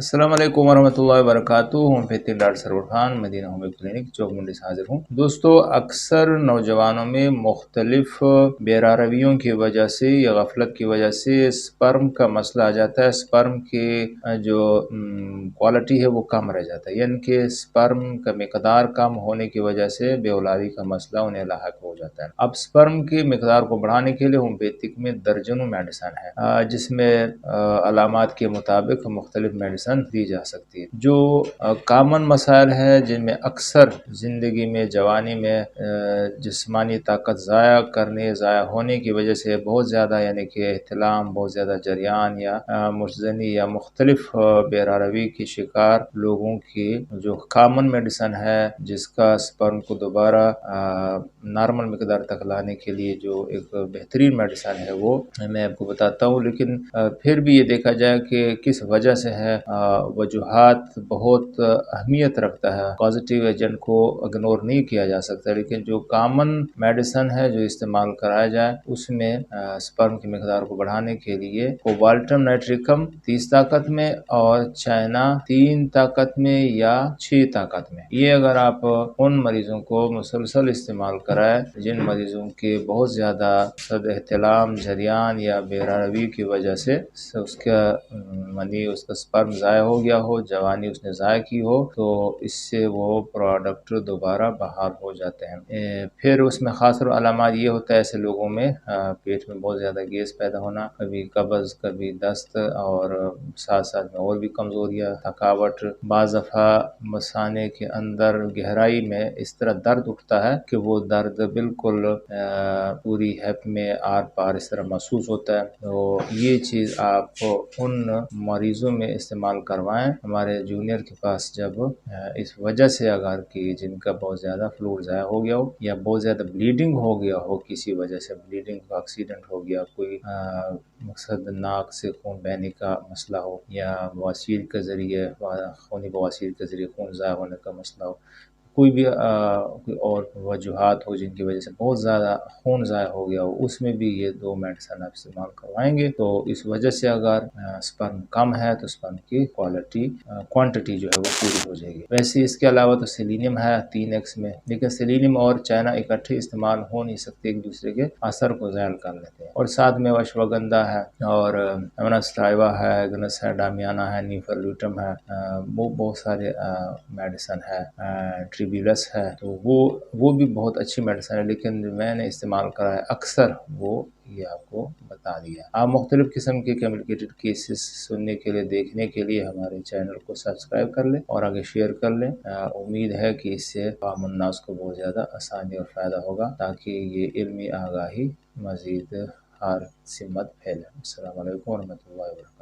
السلام علیکم ورحمۃ اللہ وبرکاتہ ہوں بہترین ڈاکٹر سرور خان مدینہ ہومک کلینک چوک منڈی سے حاضر ہوں دوستو. اکثر نوجوانوں میں مختلف بیرا رویوں کی وجہ سے یا غفلت کی وجہ سے سپرم کا مسئلہ آ جاتا ہے. سپرم کی جو کوالٹی ہے وہ کم رہ جاتا ہے، یعنی کہ سپرم کا مقدار کم ہونے کی وجہ سے بے اولادی کا مسئلہ انہیں لاحق ہو جاتا ہے. اب سپرم کی مقدار کو بڑھانے کے لیے ہومیوپیتھک میں درجنوں میڈیسن ہے، جس میں علامات کے مطابق مختلف میڈیسن دی جا سکتی ہے. جو کامن مسائل ہے جن میں اکثر زندگی میں جوانی میں جسمانی طاقت ضائع ہونے کی وجہ سے بہت زیادہ، یعنی کہ احتلام، بہت زیادہ جریان یا مجزنی یا مختلف بیرا روی کی شکار لوگوں کی جو کامن میڈیسن ہے، جس کا سپرم کو دوبارہ نارمل مقدار تک لانے کے لیے جو ایک بہترین میڈیسن ہے وہ میں آپ کو بتاتا ہوں. لیکن پھر بھی یہ دیکھا جائے کہ کس وجہ سے ہے، وجوہات بہت اہمیت رکھتا ہے. پازیٹیو ایجنٹ کو اگنور نہیں کیا جا سکتا، لیکن جو کامن میڈیسن ہے جو استعمال کرایا جائے اس میں سپرم کی مقدار کو بڑھانے کے لیے کوبالٹم نائٹریکم 30 طاقت میں اور چائنا 3 طاقت میں یا 6 طاقت میں، یہ اگر آپ ان مریضوں کو مسلسل استعمال کرائے جن مریضوں کے بہت زیادہ احتلام، جریان یا بیرا روی کی وجہ سے اس کا سپرم ضائع ہو گیا ہو، جوانی اس نے ضائع کی ہو، تو اس سے وہ پروڈکٹ دوبارہ بحال ہو جاتے ہیں. پھر اس میں خاص علامات یہ ہوتا ہے ایسے لوگوں میں پیٹ میں بہت زیادہ گیس پیدا ہونا، کبھی قبض، کبھی دست، اور ساتھ ساتھ میں اور بھی کمزوریاں، تھکاوٹ. بعض دفعہ مثانے کے اندر گہرائی میں اس طرح درد اٹھتا ہے کہ وہ درد بالکل پوری ہپ میں آر پار اس طرح محسوس ہوتا ہے. تو یہ چیز آپ ان مریضوں میں استعمال کروائیں ہمارے جونیئر کے پاس جب اس وجہ سے اگر کہ جن کا بہت زیادہ فلوئڈ ضائع ہو گیا ہو یا بہت زیادہ بلیڈنگ ہو گیا ہو، کسی وجہ سے بلیڈنگ کا ایکسیڈنٹ ہو گیا، کوئی مقصد ناک سے خون بہنے کا مسئلہ ہو یا بواسیر کے ذریعے خونی بواسیر کے ذریعے خون ضائع ہونے کا مسئلہ ہو، کوئی بھی کوئی اور وجوہات ہو جن کی وجہ سے بہت زیادہ خون ضائع ہو گیا ہو، اس میں بھی یہ 2 میڈیسن آپ استعمال کروائیں گے تو اس وجہ سے اگر سپرم کم ہے تو سپرم کی کوانٹٹی جو ہے وہ پوری ہو جائے گی. ویسے اس کے علاوہ تو سیلینیم ہے 3x میں، لیکن سیلینیم اور چائنا اکٹھے استعمال ہو نہیں سکتے، ایک دوسرے کے اثر کو زائل کر لیتے ہیں. اور ساتھ میں اشواگندھا ہے اور ایمناسٹرائیوا ہے، ایگنس ہے، ڈامیانا ہے، نیفرلیوٹم ہے، وہ بہت سارے میڈیسن ہے، ٹریبیولس ہے. تو وہ بھی بہت اچھی میڈیسن ہے، لیکن جو میں نے استعمال کرا ہے اکثر وہ یہ آپ کو بتا دیا. آپ مختلف قسم کے کمیونیکیٹڈ کیسز سننے کے لیے، دیکھنے کے لیے ہمارے چینل کو سبسکرائب کر لیں اور آگے شیئر کر لیں. امید ہے کہ اس سے عام الناس کو بہت زیادہ آسانی اور فائدہ ہوگا تاکہ یہ علمی آگاہی مزید ہر سمت پھیلے. السلام علیکم ورحمۃ اللہ وبرکاتہ.